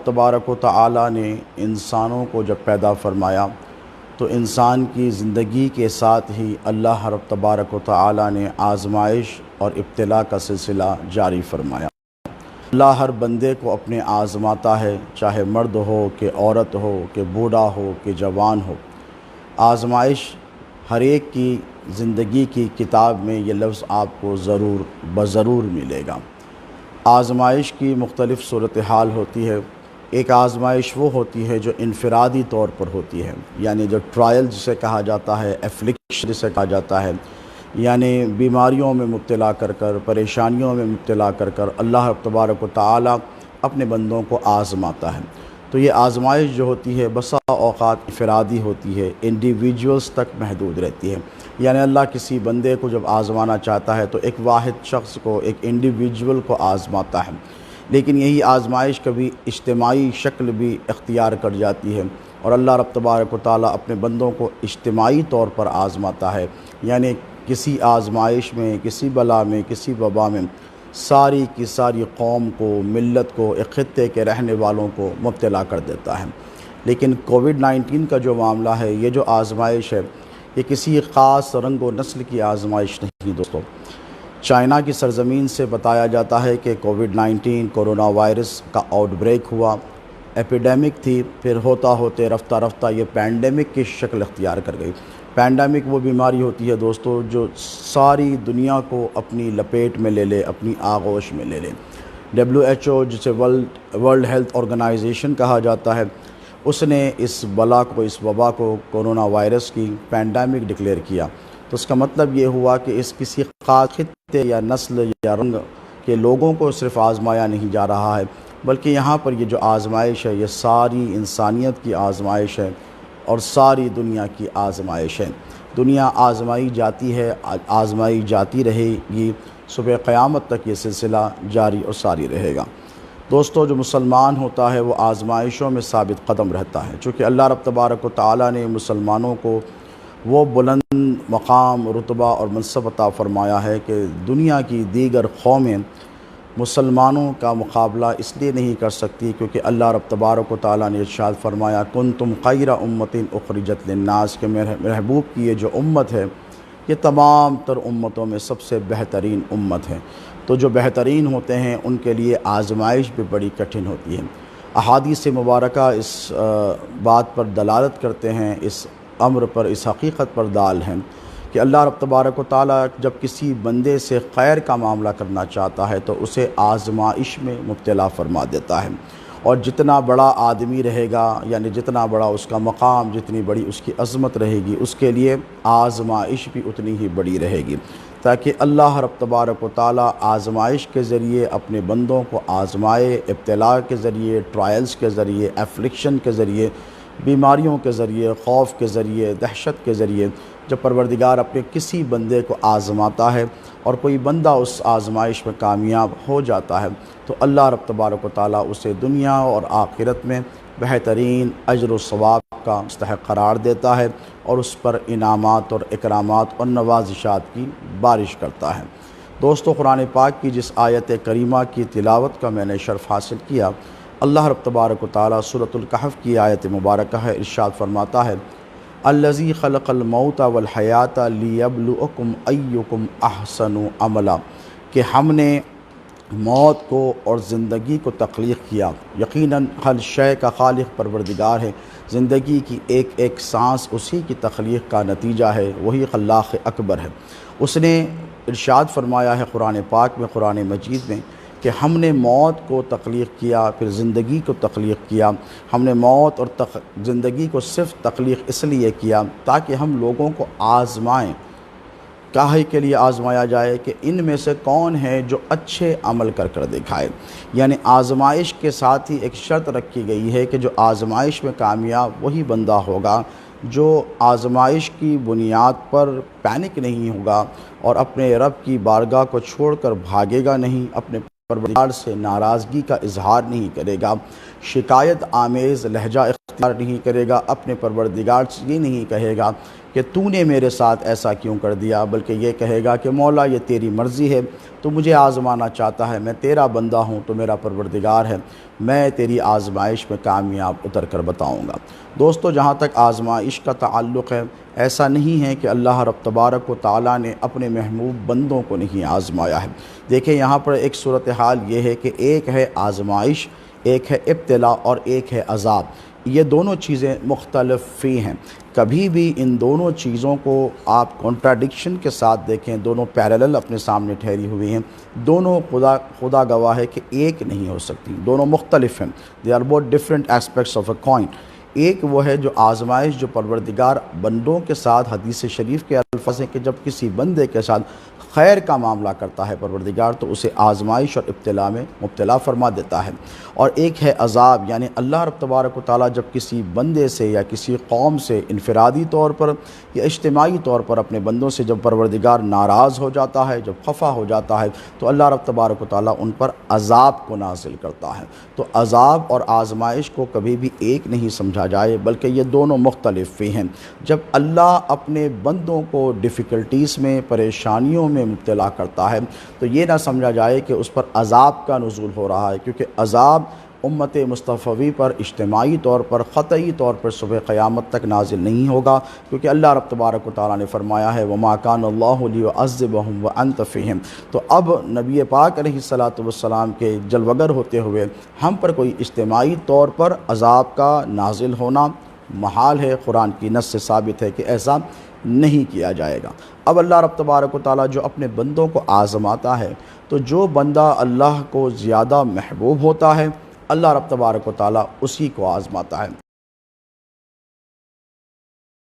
تبارک و تعالی نے انسانوں کو جب پیدا فرمایا تو انسان کی زندگی کے ساتھ ہی اللہ رب تبارک و تعالی نے آزمائش اور ابتلا کا سلسلہ جاری فرمایا۔ اللہ ہر بندے کو اپنے آزماتا ہے، چاہے مرد ہو کہ عورت ہو کہ بوڑھا ہو کہ جوان ہو۔ آزمائش ہر ایک کی زندگی کی کتاب میں یہ لفظ آپ کو ضرور ملے گا۔ آزمائش کی مختلف صورتحال ہوتی ہے۔ ایک آزمائش وہ ہوتی ہے جو انفرادی طور پر ہوتی ہے، یعنی جو ٹرائل جسے کہا جاتا ہے، ایفلکشن جسے کہا جاتا ہے، یعنی بیماریوں میں مبتلا کر پریشانیوں میں مبتلا کر اللہ تبارک و تعالی اپنے بندوں کو آزماتا ہے۔ تو یہ آزمائش جو ہوتی ہے بسا اوقات انفرادی ہوتی ہے، انڈیویجولز تک محدود رہتی ہے، یعنی اللہ کسی بندے کو جب آزمانا چاہتا ہے تو ایک واحد شخص کو، ایک انڈیویجول کو آزماتا ہے۔ لیکن یہی آزمائش کبھی اجتماعی شکل بھی اختیار کر جاتی ہے، اور اللہ رب تبارک و تعالیٰ اپنے بندوں کو اجتماعی طور پر آزماتا ہے، یعنی کسی آزمائش میں، کسی بلا میں، کسی وبا میں ساری کی ساری قوم کو، ملت کو، ایک خطے کے رہنے والوں کو مبتلا کر دیتا ہے۔ لیکن کووڈ-19 کا جو معاملہ ہے، یہ جو آزمائش ہے، یہ کسی خاص رنگ و نسل کی آزمائش نہیں دوستو۔ چائنا کی سرزمین سے بتایا جاتا ہے کہ کووڈ-19 کورونا وائرس کا آؤٹ بریک ہوا، ایپیڈیمک تھی، پھر ہوتے رفتہ رفتہ یہ پینڈیمک کی شکل اختیار کر گئی۔ پینڈیمک وہ بیماری ہوتی ہے دوستو جو ساری دنیا کو اپنی لپیٹ میں لے لے، اپنی آغوش میں لے لے۔ WHO جسے ورلڈ ہیلتھ آرگنائزیشن کہا جاتا ہے، اس نے اس بلا کو، اس وبا کو کورونا وائرس کی پینڈیمک ڈکلیئر کیا۔ تو اس کا مطلب یہ ہوا کہ اس کسی خاص خطے یا نسل یا رنگ کے لوگوں کو صرف آزمایا نہیں جا رہا ہے، بلکہ یہاں پر یہ جو آزمائش ہے یہ ساری انسانیت کی آزمائش ہے اور ساری دنیا کی آزمائش ہے۔ دنیا آزمائی جاتی ہے، آزمائی جاتی رہے گی، صبح قیامت تک یہ سلسلہ جاری اور ساری رہے گا۔ دوستو، جو مسلمان ہوتا ہے وہ آزمائشوں میں ثابت قدم رہتا ہے، چونکہ اللہ رب تبارک و تعالیٰ نے مسلمانوں کو وہ بلند مقام، رتبہ اور منصب عطا فرمایا ہے کہ دنیا کی دیگر قومیں مسلمانوں کا مقابلہ اس لیے نہیں کر سکتی کیونکہ اللہ رب تبارک و تعالیٰ نے ارشاد فرمایا کنتم خیر امت اخرجت للناس، کہ میرے محبوب کی یہ جو امت ہے یہ تمام تر امتوں میں سب سے بہترین امت ہے۔ تو جو بہترین ہوتے ہیں ان کے لیے آزمائش بھی بڑی کٹھن ہوتی ہے۔ احادیث مبارکہ اس بات پر دلالت کرتے ہیں، اس امر پر، اس حقیقت پر دال ہیں کہ اللہ رب تبارک و تعالیٰ جب کسی بندے سے خیر کا معاملہ کرنا چاہتا ہے تو اسے آزمائش میں مبتلا فرما دیتا ہے، اور جتنا بڑا آدمی رہے گا، یعنی جتنا بڑا اس کا مقام، جتنی بڑی اس کی عظمت رہے گی، اس کے لیے آزمائش بھی اتنی ہی بڑی رہے گی، تاکہ اللہ رب تبارک و تعالیٰ آزمائش کے ذریعے اپنے بندوں کو آزمائے، ابتلا کے ذریعے، ٹرائلز کے ذریعے، ایفلکشن کے ذریعے، بیماریوں کے ذریعے، خوف کے ذریعے، دہشت کے ذریعے۔ جب پروردگار اپنے کسی بندے کو آزماتا ہے اور کوئی بندہ اس آزمائش میں کامیاب ہو جاتا ہے تو اللہ رب تبارک و تعالیٰ اسے دنیا اور آخرت میں بہترین اجر و ثواب کا مستحق قرار دیتا ہے اور اس پر انعامات اور اکرامات اور نوازشات کی بارش کرتا ہے۔ دوستو، قرآن پاک کی جس آیت کریمہ کی تلاوت کا میں نے شرف حاصل کیا، اللہ رب تبارک و تعالیٰ سورۃ الکہف کی آیت مبارکہ ہے، ارشاد فرماتا ہے الذی خلق الموت والحیات لیبلوکم ایکم احسن عملا، کہ ہم نے موت کو اور زندگی کو تخلیق کیا۔ یقیناً ہر شے کا خالق پروردگار ہے، زندگی کی ایک ایک سانس اسی کی تخلیق کا نتیجہ ہے، وہی خلاق اکبر ہے۔ اس نے ارشاد فرمایا ہے قرآن پاک میں، قرآن مجید میں، کہ ہم نے موت کو تخلیق کیا، پھر زندگی کو تخلیق کیا۔ ہم نے موت اور زندگی کو صرف تخلیق اس لیے کیا تاکہ ہم لوگوں کو آزمائیں۔ کاہے کے لیے آزمایا جائے کہ ان میں سے کون ہے جو اچھے عمل کر دکھائے، یعنی آزمائش کے ساتھ ہی ایک شرط رکھی گئی ہے کہ جو آزمائش میں کامیاب وہی بندہ ہوگا جو آزمائش کی بنیاد پر پینک نہیں ہوگا اور اپنے رب کی بارگاہ کو چھوڑ کر بھاگے گا نہیں، اپنے پروردگار سے ناراضگی کا اظہار نہیں کرے گا، شکایت آمیز لہجہ اختیار نہیں کرے گا، اپنے پروردگار سے یہ نہیں کہے گا کہ تو نے میرے ساتھ ایسا کیوں کر دیا، بلکہ یہ کہے گا کہ مولا یہ تیری مرضی ہے، تو مجھے آزمانا چاہتا ہے، میں تیرا بندہ ہوں، تو میرا پروردگار ہے، میں تیری آزمائش میں کامیاب اتر کر بتاؤں گا۔ دوستو، جہاں تک آزمائش کا تعلق ہے، ایسا نہیں ہے کہ اللہ رب تبارک و تعالیٰ نے اپنے محبوب بندوں کو نہیں آزمایا ہے۔ دیکھیں یہاں پر ایک صورتحال یہ ہے کہ ایک ہے آزمائش، ایک ہے ابتلا اور ایک ہے عذاب۔ یہ دونوں چیزیں مختلف ہی ہیں۔ کبھی بھی ان دونوں چیزوں کو آپ کنٹراڈکشن کے ساتھ دیکھیں، دونوں پیرالل اپنے سامنے ٹھہری ہوئی ہیں، دونوں خدا گواہ ہے کہ ایک نہیں ہو سکتی، دونوں مختلف ہیں۔ They are both different aspects of a coin. ایک وہ ہے جو آزمائش جو پروردگار بندوں کے ساتھ، حدیث شریف کے الفاظ ہیں کہ جب کسی بندے کے ساتھ خیر کا معاملہ کرتا ہے پروردگار تو اسے آزمائش اور ابتلا میں مبتلا فرما دیتا ہے۔ اور ایک ہے عذاب، یعنی اللہ رب تبارک و تعالیٰ جب کسی بندے سے یا کسی قوم سے انفرادی طور پر یا اجتماعی طور پر اپنے بندوں سے جب پروردگار ناراض ہو جاتا ہے، جب خفا ہو جاتا ہے، تو اللہ رب تبارک و تعالیٰ ان پر عذاب کو نازل کرتا ہے۔ تو عذاب اور آزمائش کو کبھی بھی ایک نہیں سمجھا جائے، بلکہ یہ دونوں مختلف ہی ہیں۔ جب اللہ اپنے بندوں کو ڈیفیکلٹیز میں، پریشانیوں میں مبتلا کرتا ہے تو یہ نہ سمجھا جائے کہ اس پر عذاب کا نزول ہو رہا ہے، کیونکہ عذاب امت مصطفی پر اجتماعی طور پر، قطعی طور پر صبح قیامت تک نازل نہیں ہوگا، کیونکہ اللہ رب تبارک و تعالیٰ نے فرمایا ہے وَمَا كَانَ اللَّهُ لِيُعَذِّبَهُمْ وَأَنْتَ فِيهِمْ۔ تو اب نبی پاک علیہ الصلاۃ والسلام کے جلوگر ہوتے ہوئے ہم پر کوئی اجتماعی طور پر عذاب کا نازل ہونا محال ہے، قرآن کی نص سے ثابت ہے کہ ایسا نہیں کیا جائے گا۔ اب اللہ رب تبارک و تعالیٰ جو اپنے بندوں کو آزماتا ہے، تو جو بندہ اللہ کو زیادہ محبوب ہوتا ہے اللہ رب تبارک و تعالیٰ اسی کو آزماتا ہے۔